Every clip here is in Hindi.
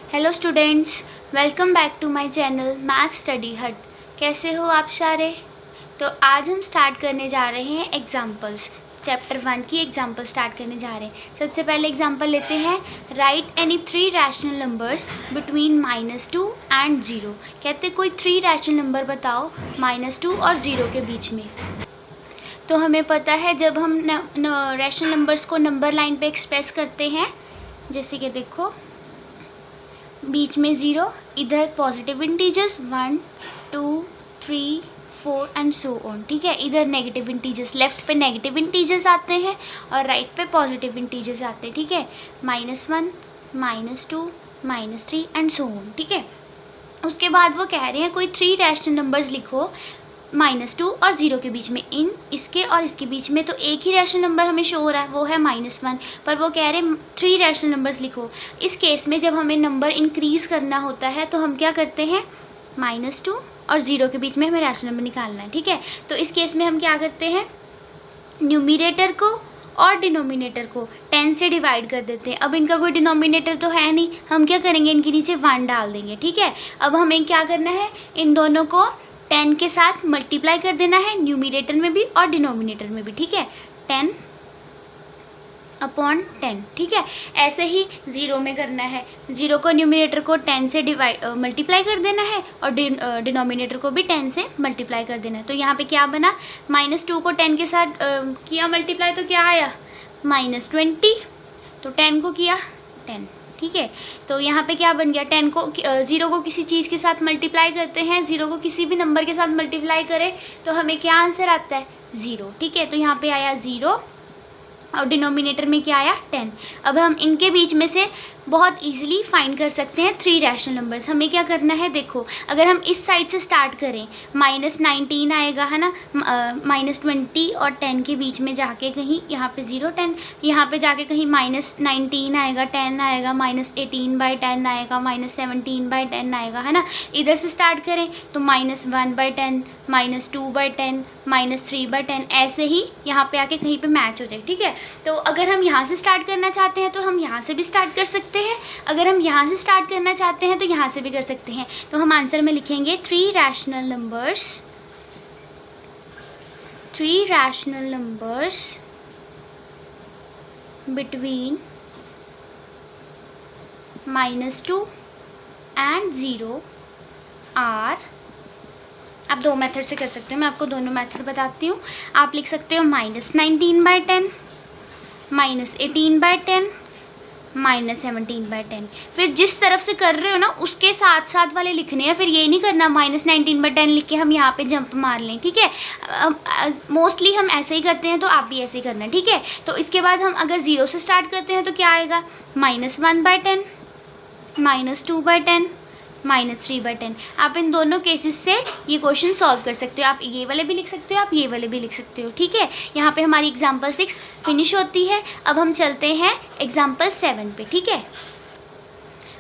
Hello students, welcome back to my channel math study hut. कैसे हो आप सारे? तो आज हम स्टार्ट करने जा रहे हैं एग्जाम्पल्स। चैप्टर 1 की एग्जाम्पल स्टार्ट करने जा रहे हैं। सबसे पहले एग्जाम्पल लेते हैं। Right any 3 rational numbers between -2 and 0। कहते कोई 3 रैशनल नंबर बताओ -2 और 0 के बीच में। तो हमें पता है जब हम रैशनल नंबर्स को नंबर लाइन पे एक्सप्रेस करते हैं, जैसे कि देखो बीच में 0, इधर positive integers 1 2 3 4 and so on. ठीक है, इधर नेगेटिव इंटीजर्स, लेफ्ट पे नेगेटिव इंटीजर्स आते हैं और राइट पे पॉजिटिव इंटीजर्स आते हैं। ठीक है, -1 -2 -3 एंड सो ऑन। ठीक है, उसके बाद वो कह रहे हैं कोई 3 रैशनल नंबर्स लिखो -2 और 0 के बीच में। इन इसके और इसके बीच में तो एक ही रैशनल नंबर हमें शो हो रहा है, वो है -1, पर वो कह रहे हैं 3 रैशनल नंबर्स लिखो। इस केस में जब हमें नंबर इंक्रीज़ करना होता है तो हम क्या करते हैं, -2 और 0 के बीच में हमें रैशनल नंबर निकालना है। ठीक है, तो इस केस में हम क्या करते हैं, न्यूमरेटर को और डिनोमिनेटर को 10 से डिवाइड कर देते हैं। अब इनका कोई डिनोमिनेटर तो है नहीं, हम क्या करेंगे, इनके नीचे 1 डाल देंगे। ठीक है, अब हमें क्या करना है, इन दोनों को 10 के साथ मल्टीप्लाई कर देना है, न्यूमरेटर में भी और डिनोमिनेटर में भी। ठीक है, 10/10। ठीक है, ऐसे ही 0 में करना है, 0 को न्यूमरेटर को 10 से मल्टीप्लाई कर देना है और डिनोमिनेटर को भी 10 से मल्टीप्लाई कर देना है। तो यहाँ पे क्या बना, -2 को 10 के साथ किया मल्टीप्लाई तो क्या आया, -20। तो 10 को किया 10। ठीक है, तो यहाँ पे क्या बन गया, 10 को 0 को किसी चीज़ के साथ मल्टीप्लाई करते हैं, 0 को किसी भी नंबर के साथ मल्टीप्लाई करें तो हमें क्या आंसर आता है, 0। ठीक है, तो यहाँ पे आया 0 और डिनोमिनेटर में क्या आया, 10। अब हम इनके बीच में से बहुत इजीली फाइंड कर सकते हैं 3 रैशनल नंबर्स। हमें क्या करना है, देखो अगर हम इस साइड से स्टार्ट करें, -19 आएगा है ना, -20 और 10 के बीच में जाके कहीं यहाँ पे 0 10, यहाँ पे जाके कहीं -19 आएगा, 10 आएगा, -18/10 आएगा, -17/10 आएगा, है ना। इधर से स्टार्ट करें तो -1/10 -2/10 -3/10, ऐसे ही यहाँ पे आके कहीं पे मैच हो जाए। ठीक है, तो अगर हम यहाँ से स्टार्ट करना चाहते हैं तो हम यहाँ से भी स्टार्ट कर सकते हैं, अगर हम यहाँ से स्टार्ट करना चाहते हैं तो यहाँ से भी कर सकते हैं। तो हम आंसर में लिखेंगे 3 rational numbers between -2 and 0 are. आप 2 मेथड से कर सकते हो, मैं आपको दोनों मेथड बताती हूँ। आप लिख सकते हो -19/10 -18/10 -17/10। फिर जिस तरफ से कर रहे हो ना उसके साथ साथ वाले लिखने हैं, फिर ये नहीं करना -19/10 लिख के हम यहाँ पे जंप मार लें। ठीक है, मोस्टली हम ऐसे ही करते हैं, तो आप भी ऐसे ही करना। ठीक है, तो इसके बाद हम अगर 0 से स्टार्ट करते हैं तो क्या आएगा, -1/10 -2/10 -3/10। आप इन दोनों केसेस से ये क्वेश्चन सॉल्व कर सकते हो। आप ये वाले भी लिख सकते हो, आप ये वाले भी लिख सकते हो। ठीक है, यहाँ पे हमारी एग्जाम्पल 6 फिनिश होती है। अब हम चलते हैं एग्जाम्पल 7 पे। ठीक है,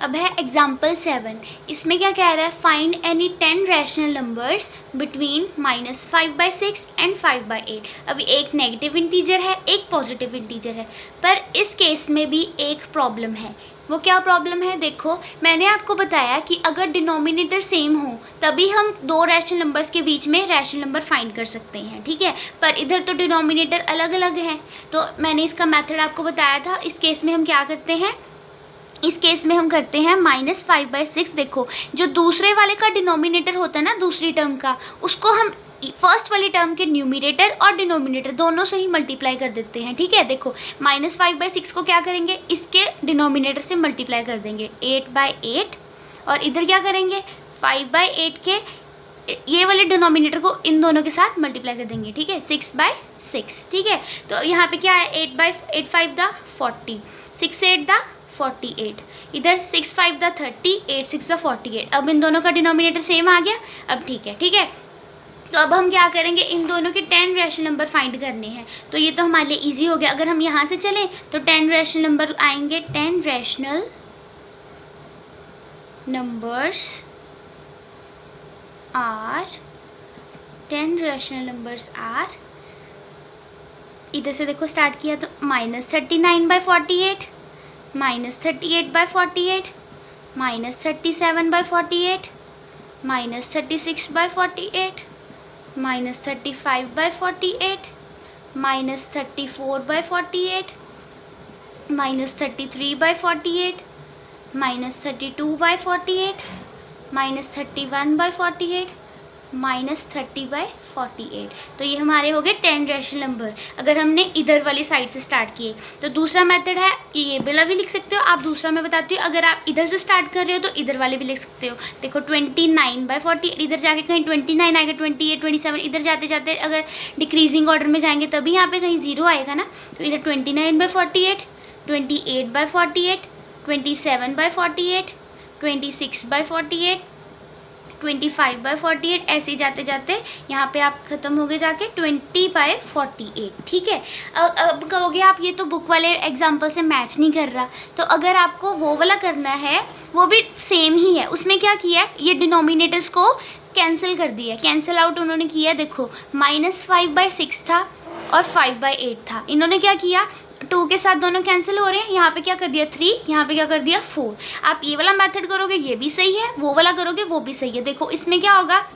अब है एग्जाम्पल 7। इसमें क्या कह रहा है, find any 10 rational numbers between -5/6 and 5/8। अभी एक नेगेटिव इंटीजर है, एक पॉजिटिव इंटीजर है, पर इस केस में भी एक प्रॉब्लम है। वो क्या प्रॉब्लम है, देखो मैंने आपको बताया कि अगर डिनोमिनेटर सेम हो तभी हम 2 रैशनल नंबर्स के बीच में रैशनल नंबर फाइंड कर सकते हैं। ठीक है, पर इधर तो डिनोमिनेटर अलग अलग है, तो मैंने इसका मेथड आपको बताया था। इस केस में हम क्या करते हैं, इस केस में हम करते हैं -5/6। देखो जो दूसरे वाले का डिनोमिनेटर होता है ना, दूसरी टर्म का, उसको हम फर्स्ट वाली टर्म के न्यूमरेटर और डिनोमिनेटर दोनों से ही मल्टीप्लाई कर देते हैं। ठीक है, देखो -5/6 को क्या करेंगे, इसके डिनोमिनेटर से मल्टीप्लाई कर देंगे 8/8, और इधर क्या करेंगे 5/8 के ये वाले डिनोमिनेटर को इन दोनों के साथ मल्टीप्लाई कर देंगे। ठीक है, 6/6। ठीक है, तो यहाँ पे क्या है, 8/5 दा 40, 6/8 दा 48, इधर 6/5 दा 30, 8/6 दा 48। अब इन दोनों का डिनोमिनेटर सेम आ गया। अब ठीक है, ठीक है, तो अब हम क्या करेंगे, इन दोनों के 10 रैशनल नंबर फाइंड करने हैं। तो ये तो हमारे लिए इजी हो गया। अगर हम यहाँ से चलें तो 10 रैशनल नंबर आएंगे, 10 रैशनल नंबर्स आर, इधर से देखो स्टार्ट किया तो -39/48 -38/48 -37/48, -36/48, -35/48, -34/48, -33/48, -32/48, -31/48, -30/48। तो ये हमारे हो गए 10 रैशनल नंबर अगर हमने इधर वाली साइड से स्टार्ट किए। तो दूसरा मेथड है कि ये वाला भी लिख सकते हो आप। दूसरा मैं बताती हूँ, अगर आप इधर से स्टार्ट कर रहे हो तो इधर वाले भी लिख सकते हो। देखो 29/48, इधर जाके कहीं 29 आएगा, 28, 27, इधर जाते जाते अगर डिक्रीजिंग ऑर्डर में जाएंगे तभी यहाँ पे कहीं 0 आएगा ना। तो इधर 29/48, 28/48, 27/48, 26/48, 25/48, ऐसे जाते जाते यहाँ पे आप ख़त्म हो गए जाके 20/48। ठीक है। अब कहोगे आप ये तो बुक वाले एग्जाम्पल से मैच नहीं कर रहा, तो अगर आपको वो वाला करना है वो भी सेम ही है। उसमें क्या किया है, ये डिनोमिनेटर्स को कैंसिल कर दिया, कैंसिल आउट उन्होंने किया। देखो -5/6 था और 5/8 था, इन्होंने क्या किया 2 के साथ दोनों कैंसिल हो रहे हैं। यहाँ पे क्या कर दिया 3, यहाँ पे क्या कर दिया 4। आप ये वाला मेथड करोगे ये भी सही है, वो वाला करोगे वो भी सही है। देखो इसमें क्या होगा,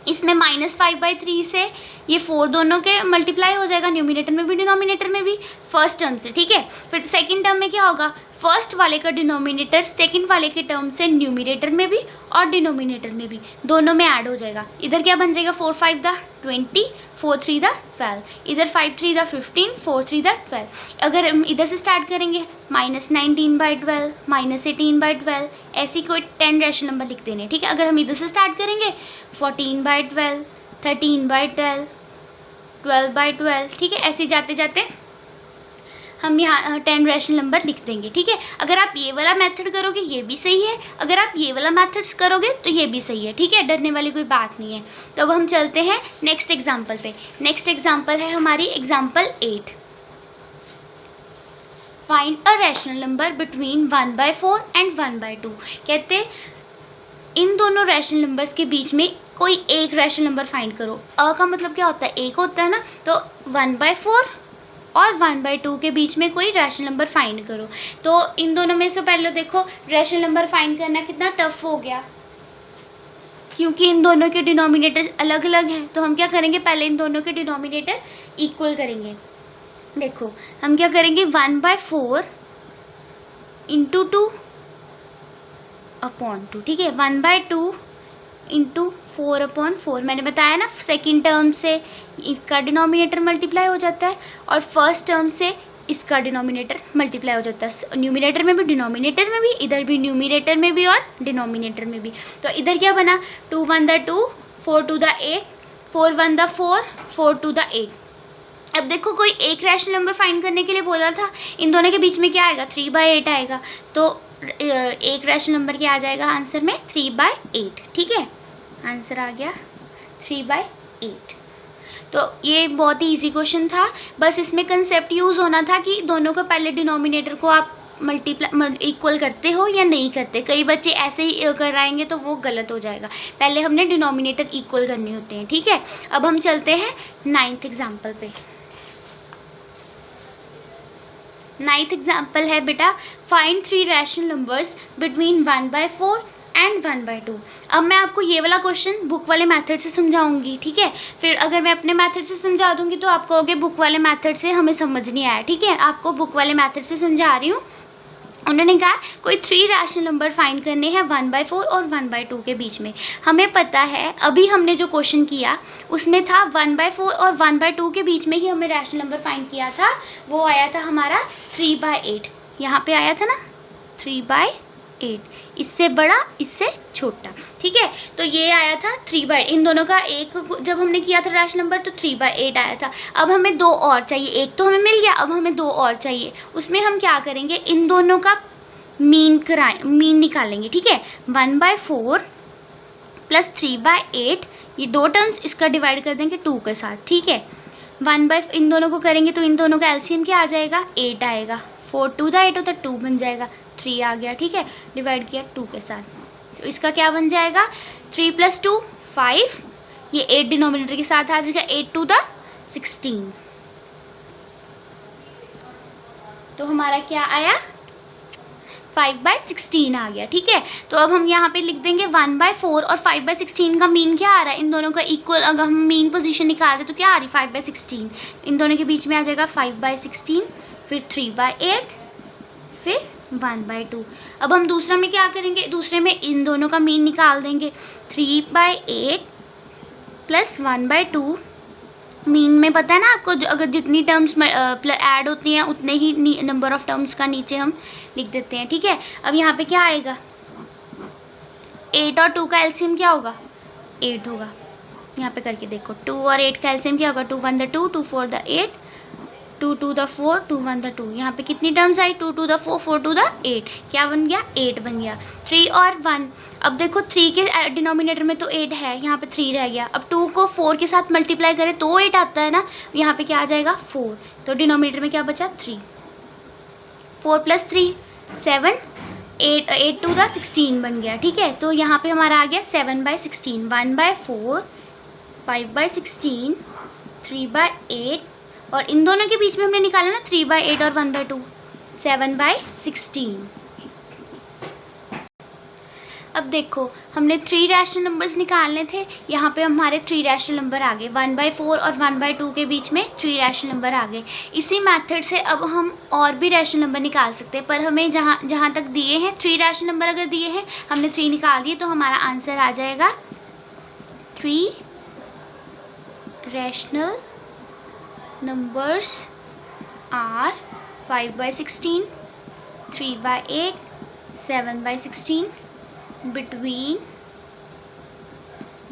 इसमें -5/3 से ये 4 दोनों के मल्टीप्लाई हो जाएगा, न्यूमिनेटर में भी डिनोमिनेटर में भी, फर्स्ट टर्म से। ठीक है। फिर सेकंड टर्म में क्या होगा, फर्स्ट वाले का डिनोमिनेटर सेकंड वाले के टर्म से न्यूमिनेटर में भी और डिनोमिनेटर में भी दोनों में ऐड हो जाएगा। इधर क्या बन जाएगा 4 5 दा 20, 4 3 दा 12, इधर 5 3 दा 15, 4 3 दा 12। अगर हम इधर से स्टार्ट करेंगे -19/12, -18/12, ऐसी कोई 10 रैशनल नंबर लिख देने। ठीक है। अगर हम इधर से स्टार्ट करेंगे 14/12, 13/12, 12/12। ठीक है। ऐसे जाते जाते हम यहाँ 10 रैशनल नंबर लिख देंगे। ठीक है। अगर आप ये वाला मेथड करोगे ये भी सही है, अगर आप ये वाला मेथड्स करोगे तो ये भी सही है। ठीक है। डरने वाली कोई बात नहीं है। तो अब हम चलते हैं नेक्स्ट एग्जाम्पल पे। नेक्स्ट एग्जाम्पल है हमारी example 8। Find a rational number between 1/4 and 1/2। कहते इन दोनों रैशनल नंबर्स के बीच में कोई एक रैशनल नंबर फाइंड करो। अ का मतलब क्या होता है, एक होता है ना। तो 1/4 और 1/2 के बीच में कोई रैशनल नंबर फाइंड करो। तो इन दोनों में से पहले देखो रैशनल नंबर फाइंड करना कितना टफ हो गया, क्योंकि इन दोनों के डिनोमिनेटर अलग अलग हैं। तो हम क्या करेंगे, पहले इन दोनों के डिनोमिनेटर इक्वल करेंगे। देखो हम क्या करेंगे 1/4 इंटू 2/2। ठीक है। 1/2 इंटू 4/4। मैंने बताया ना सेकेंड टर्म से इसका डिनोमिनेटर मल्टीप्लाई हो जाता है और फर्स्ट टर्म से इसका डिनोमिनेटर मल्टीप्लाई हो जाता है, न्यूमिनेटर में भी डिनोमिनेटर में भी, इधर भी न्यूमिनेटर में भी और डिनोमिनेटर में भी। तो इधर क्या बना 2 1 दा 2, 4 2 दा 8, 4 1 दा 4, 4 2 दा 8। अब देखो कोई एक रैशनल नंबर फाइंड करने के लिए बोला था, इन दोनों के बीच में क्या आएगा 3/8 आएगा। तो एक रैशनल नंबर क्या आ जाएगा आंसर में 3/8। ठीक है। आंसर आ गया 3/8। तो ये बहुत ही इजी क्वेश्चन था, बस इसमें कंसेप्ट यूज़ होना था कि दोनों को पहले डिनोमिनेटर को आप मल्टीप्लाई इक्वल करते हो या नहीं करते। कई बच्चे ऐसे ही कराएंगे तो वो गलत हो जाएगा। पहले हमने डिनोमिनेटर इक्वल करने होते हैं। ठीक है। अब हम चलते हैं 9th एग्जाम्पल पे। 9th एग्जाम्पल है बेटा, find 3 rational numbers between 1/4 and 1/2। अब मैं आपको ये वाला क्वेश्चन बुक वाले मेथड से समझाऊंगी। ठीक है। फिर अगर मैं अपने मेथड से समझा दूंगी तो आप कहोगे बुक वाले मेथड से हमें समझ नहीं आया। ठीक है। आपको बुक वाले मेथड से समझा रही हूँ। उन्होंने कहा कोई 3 रैशनल नंबर फाइंड करने हैं 1/4 और 1/2 के बीच में। हमें पता है अभी हमने जो क्वेश्चन किया उसमें था 1/4 और 1/2 के बीच में ही हमें रैशनल नंबर फाइंड किया था। वो आया था हमारा 3/8। यहाँ पे आया था ना 3/8, इससे बड़ा इससे छोटा। ठीक है। तो ये आया था 3/8। इन दोनों का एक जब हमने किया था रैशनल नंबर तो 3/8 आया था। अब हमें 2 और चाहिए, एक तो हमें मिल गया, अब हमें 2 और चाहिए। उसमें हम क्या करेंगे, इन दोनों का मीन निकालेंगे। ठीक है। 1/4 प्लस 3/8, ये 2 टर्म्स, इसका डिवाइड कर देंगे 2 के साथ। ठीक है। इन दोनों को करेंगे तो इन दोनों का एलसीएम क्या आ जाएगा 8 आएगा। 4 2 दा 8 होता है 2 बन जाएगा, 3 आ गया। ठीक है। डिवाइड किया 2 के साथ, तो इसका क्या बन जाएगा 3 + 2 5, ये 8 डिनोमिनेटर के साथ आ जाएगा, 8 2 दा 16। तो हमारा क्या आया 5/16 आ गया, ठीक है। तो अब हम यहाँ पे लिख देंगे 1/4 और 5/16 का मीन क्या आ रहा है, इन दोनों का इक्वल, अगर हम मीन पोजीशन निकाल रहे तो क्या आ रही है 5/16, इन दोनों के बीच में आ जाएगा 5/16, फिर 3/8, फिर 1/2। अब हम दूसरा में क्या करेंगे, दूसरे में इन दोनों का मीन निकाल देंगे, 3/8 प्लस 1/2। मीन में पता है ना आपको, अगर जितनी टर्म्स ऐड होती हैं उतने ही नंबर ऑफ टर्म्स का नीचे हम लिख देते हैं, ठीक है। अब यहाँ पे क्या आएगा, 8 और 2 का एलसीएम क्या होगा, 8 होगा। यहाँ पे करके देखो, 2 और 8 का एलसीएम क्या होगा, 2 1 द 2, 2 4 द 8, 2 2 द 4, 2 1 द 2। यहाँ पे कितनी टर्म्स आई, 2 2 द 4, 4 2 द 8, क्या बन गया, 8 बन गया। 3 और 1, अब देखो 3 के डिनोमिनेटर में तो 8 है, यहाँ पे 3 रह गया। अब 2 को 4 के साथ मल्टीप्लाई करें तो 8 आता है ना, यहाँ पे क्या आ जाएगा 4, तो डिनोमिनेटर में क्या बचा 3, 4 + 3 7, 8 2 द 16 बन गया, ठीक है। तो यहाँ पे हमारा आ गया 7/16, 1/4, 5/16, 3/8, और इन दोनों के बीच में हमने निकाला ना 3/8 और 1/2, 7/16। अब देखो हमने 3 रैशनल नंबर्स निकालने थे, यहाँ पे हमारे 3 रैशनल नंबर आ गए, 1/4 और 1/2 के बीच में 3 रैशनल नंबर आ गए। इसी मेथड से अब हम और भी रैशनल नंबर निकाल सकते हैं, पर हमें जहाँ तक दिए हैं 3 रैशनल नंबर अगर दिए हैं, हमने 3 निकाल दिए, तो हमारा आंसर आ जाएगा 3 rational numbers are 5/16, 3/8, 7/16, between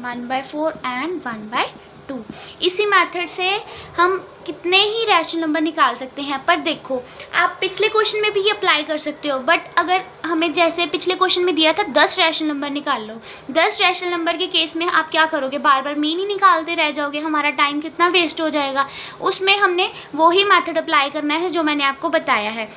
1/4 and 1/2। इसी मेथड से हम कितने ही रैशनल नंबर निकाल सकते हैं। पर देखो आप पिछले क्वेश्चन में भी ये अप्लाई कर सकते हो, बट अगर हमें जैसे पिछले क्वेश्चन में दिया था 10 रैशनल नंबर निकाल लो, 10 रैशनल नंबर के केस में आप क्या करोगे, बार बार मीन ही निकालते रह जाओगे, हमारा टाइम कितना वेस्ट हो जाएगा। उसमें हमने वही मेथड अप्लाई करना है जो मैंने आपको बताया है।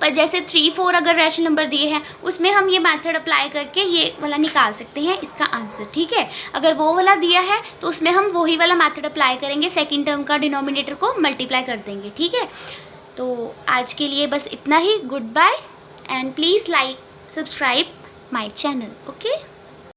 पर जैसे 3 4 अगर रैशनल नंबर दिए हैं, उसमें हम ये मेथड अप्लाई करके ये वाला निकाल सकते हैं इसका आंसर, ठीक है। अगर वो वाला दिया है तो उसमें हम वही वाला मेथड अप्लाई करेंगे, सेकंड टर्म का डिनोमिनेटर को मल्टीप्लाई कर देंगे, ठीक है। तो आज के लिए बस इतना ही, good bye and please like subscribe my channel, okay.